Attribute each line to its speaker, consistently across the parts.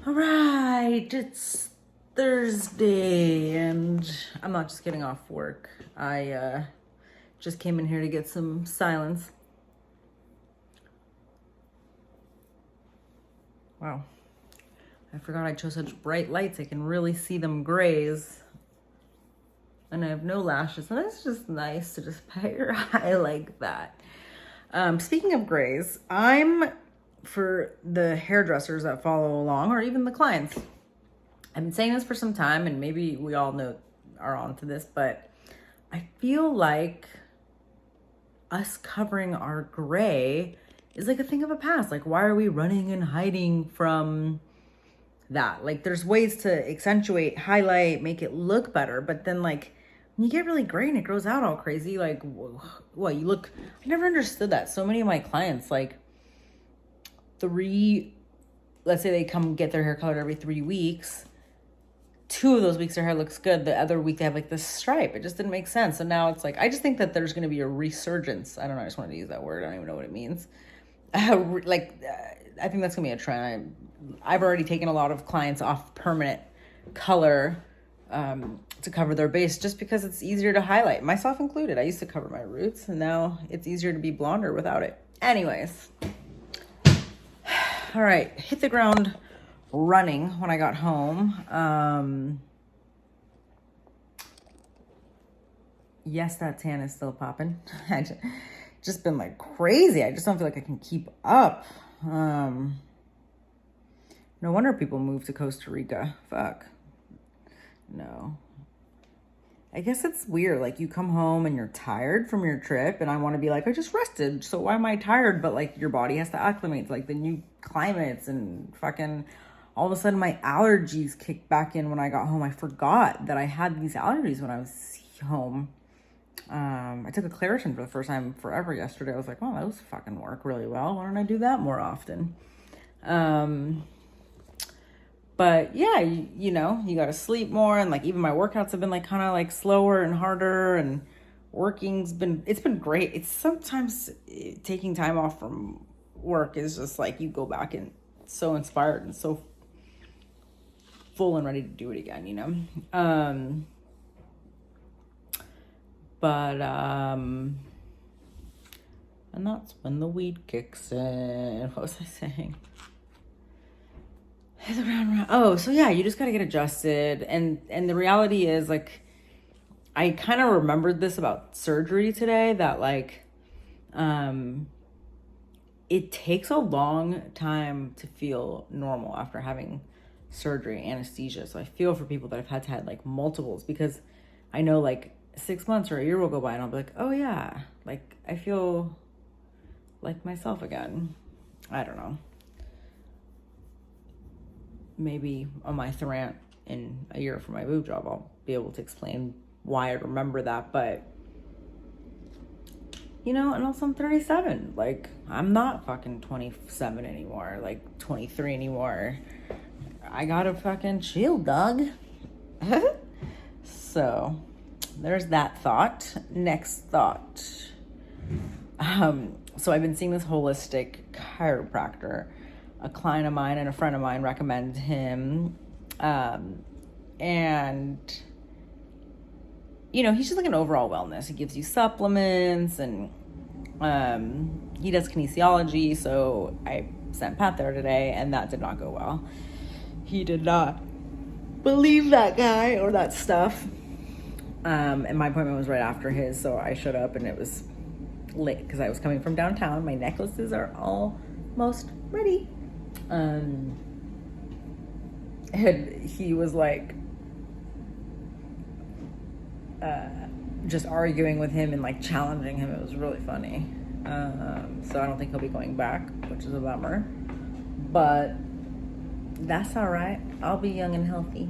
Speaker 1: All right, it's Thursday, and I'm not just getting off work. I just came in here to get some silence. Wow, I forgot I chose such bright lights. I can really see them grays. And I have no lashes, and it's just nice to just pat your eye like that. Speaking of grays, for the hairdressers that follow along, or even the clients, I've been saying this for some time, and maybe we all are on to this, but I feel like us covering our gray is like a thing of a past. Like, why are we running and hiding from that? Like, there's ways to accentuate, highlight, make it look better, but then like when you get really gray and it grows out all crazy, like, what you look. I never understood that. So many of my clients, like, let's say they come get their hair colored every 3 weeks. 2 of those weeks their hair looks good. The other week they have like this stripe. It just didn't make sense. So now it's like, I just think that there's going to be a resurgence. I don't know. I just wanted to use that word. I don't even know what it means. I think that's going to be a trend. I've already taken a lot of clients off permanent color to cover their base just because it's easier to highlight, myself included. I used to cover my roots, and now it's easier to be blonder without it. Anyways. All right. Hit the ground running when I got home. Yes, that tan is still popping. I just been like crazy. I just don't feel like I can keep up. No wonder people move to Costa Rica. Fuck. No. I guess it's weird. Like, you come home and you're tired from your trip, and I want to be like, I just rested, so why am I tired? But like, your body has to acclimate to like the new climates, and fucking all of a sudden my allergies kicked back in when I got home. I forgot that I had these allergies when I was home. I took a Claritin for the first time forever yesterday. I was like, oh, those fucking work really well. Why don't I do that more often? But yeah, you know, you got to sleep more. And like, even my workouts have been like kind of like slower and harder, and it's been great. It's sometimes taking time off from work is just like, you go back and so inspired and so full and ready to do it again, you know? And that's when the weed kicks in. What was I saying? Oh, so yeah, you just got to get adjusted. And the reality is, like, I kind of remembered this about surgery today, that like, it takes a long time to feel normal after having surgery, anesthesia. So I feel for people that have had like multiples, because I know like 6 months or a year will go by and I'll be like, oh yeah, like I feel like myself again. I don't know. Maybe on my ThuRANT in a year for my boob job, I'll be able to explain why I remember that. But, you know, and also I'm 37. Like, I'm not fucking 27 anymore, like 23 anymore. I gotta fucking chill, dog. So, there's that thought. Next thought. So I've been seeing this holistic chiropractor. A client of mine and a friend of mine recommended him. And, you know, he's just like an overall wellness. He gives you supplements, and he does kinesiology. So I sent Pat there today, and that did not go well. He did not believe that guy or that stuff. And my appointment was right after his, so I showed up and it was late because I was coming from downtown. My necklaces are almost ready. And he was like, just arguing with him and like challenging him. It was really funny. So I don't think he'll be going back, which is a bummer, but that's all right. I'll be young and healthy.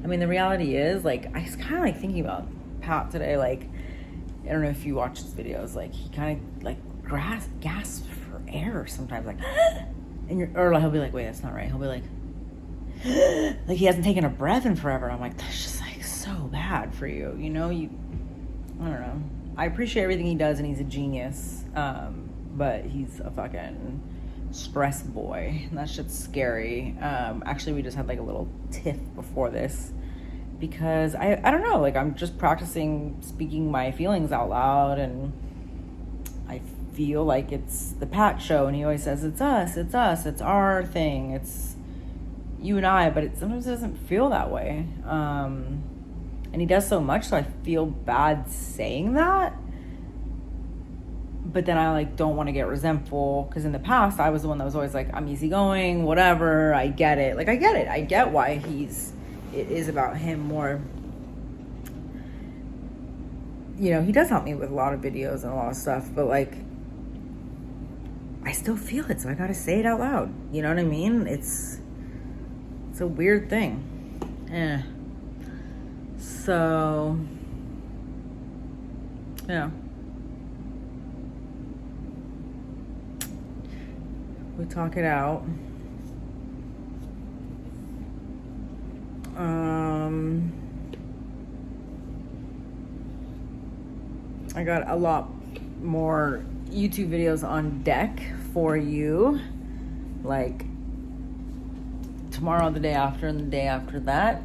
Speaker 1: I mean, the reality is, like, I was kind of like thinking about Pat today. Like, I don't know if you watch his videos, like he kind of like gasps for air sometimes, like, and or he'll be like, wait, that's not right. He'll be like, like he hasn't taken a breath in forever. And I'm like, that's just like so bad for you, you know? I don't know. I appreciate everything he does, and he's a genius. But he's a fucking stress boy, and that shit's scary. Actually, we just had like a little tiff before this because I don't know, like I'm just practicing speaking my feelings out loud, and I feel like it's the Pat show, and he always says it's us, it's our thing, it's you and I, but it sometimes doesn't feel that way. And he does so much, so I feel bad saying that. But then I like don't want to get resentful, because in the past I was the one that was always like, I'm easygoing, whatever, I get it. Like I get why it is about him more. You know, he does help me with a lot of videos and a lot of stuff, but like I still feel it, so I gotta say it out loud. You know what I mean? It's a weird thing. So yeah. We talk it out. I got a lot more YouTube videos on deck for you, like tomorrow, the day after, and the day after that.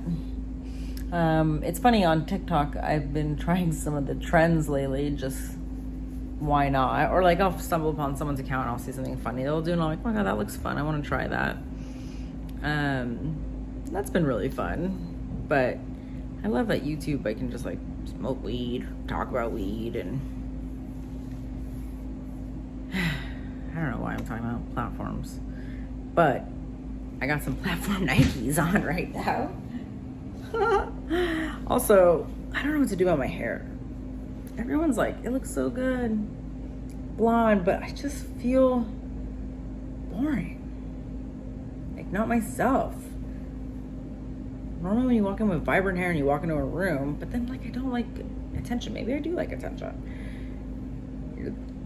Speaker 1: It's funny, on TikTok I've been trying some of the trends lately, just why not? Or like I'll stumble upon someone's account and I'll see something funny they'll do, and I'm like, oh my god, that looks fun, I want to try that. That's been really fun. But I love that YouTube I can just like smoke weed, talk about weed, and I don't know why I'm talking about platforms, but I got some platform Nikes on right now. Also, I don't know what to do about my hair. Everyone's like, it looks so good, blonde, but I just feel boring. Like, not myself. Normally when you walk in with vibrant hair and you walk into a room, but then like I don't like attention. Maybe I do like attention.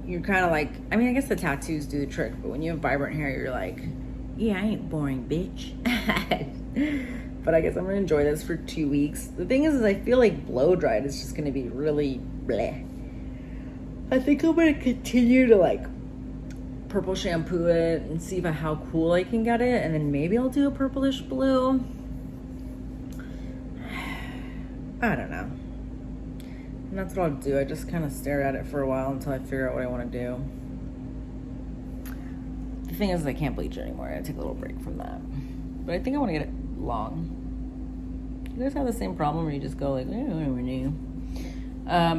Speaker 1: You're kind of like, I mean, I guess the tattoos do the trick, but when you have vibrant hair, you're like, yeah, I ain't boring, bitch. But I guess I'm gonna enjoy this for 2 weeks. The thing is I feel like blow dried is just gonna be really bleh. I think I'm gonna continue to like purple shampoo it and see how cool I can get it, and then maybe I'll do a purplish blue. I don't know. And that's what I'll do. I just kind of stare at it for a while until I figure out what I want to do. The thing is I can't bleach it anymore. I gotta take a little break from that. But I think I want to get it long. You guys have the same problem where you just go like, and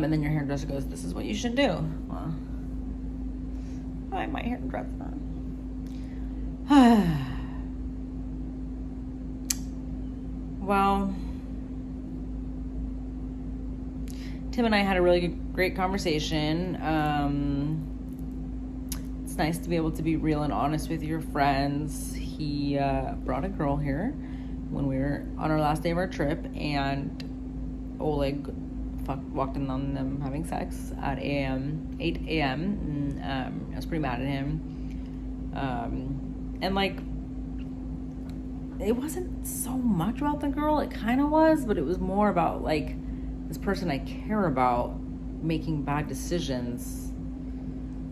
Speaker 1: then your hairdresser goes, this is what you should do. Well, my hairdresser. Well, Tim and I had a really great conversation. It's nice to be able to be real and honest with your friends. He brought a girl here when we were on our last day of our trip, and Oleg walked in on them having sex at 8 a.m. And I was pretty mad at him. And like, it wasn't so much about the girl. It kind of was, but it was more about like this person I care about making bad decisions.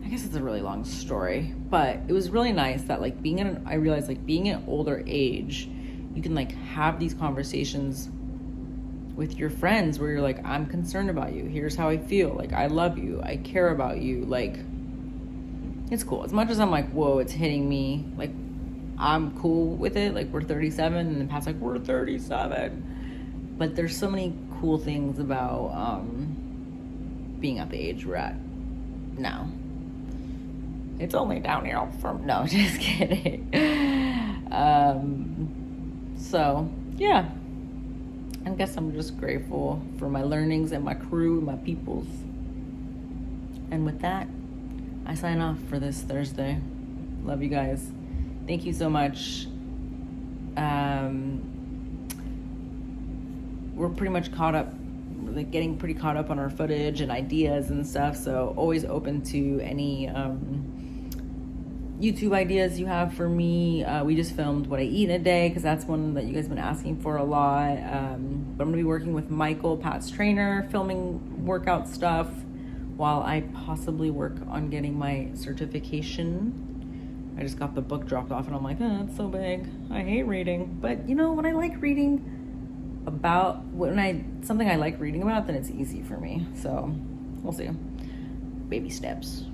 Speaker 1: I guess it's a really long story, but it was really nice that like I realized like being an older age, you can like have these conversations with your friends where you're like, I'm concerned about you. Here's how I feel. Like, I love you. I care about you. Like, it's cool. As much as I'm like, whoa, it's hitting me. Like, I'm cool with it. Like, we're 37, and then Pat's like, we're 37. But there's so many cool things about being at the age we're at now. It's only downhill from, no, just kidding. So, yeah. I guess I'm just grateful for my learnings and my crew, my peoples. And with that, I sign off for this Thursday. Love you guys. Thank you so much. We're pretty much caught up, like getting pretty caught up on our footage and ideas and stuff. So always open to any YouTube ideas you have for me. We just filmed what I eat in a day because that's one that you guys have been asking for a lot. But I'm going to be working with Michael, Pat's trainer, filming workout stuff while I possibly work on getting my certification. I just got the book dropped off and I'm like, oh, it's so big. I hate reading. But you know, when I like reading something I like reading about, then it's easy for me. So we'll see. Baby steps.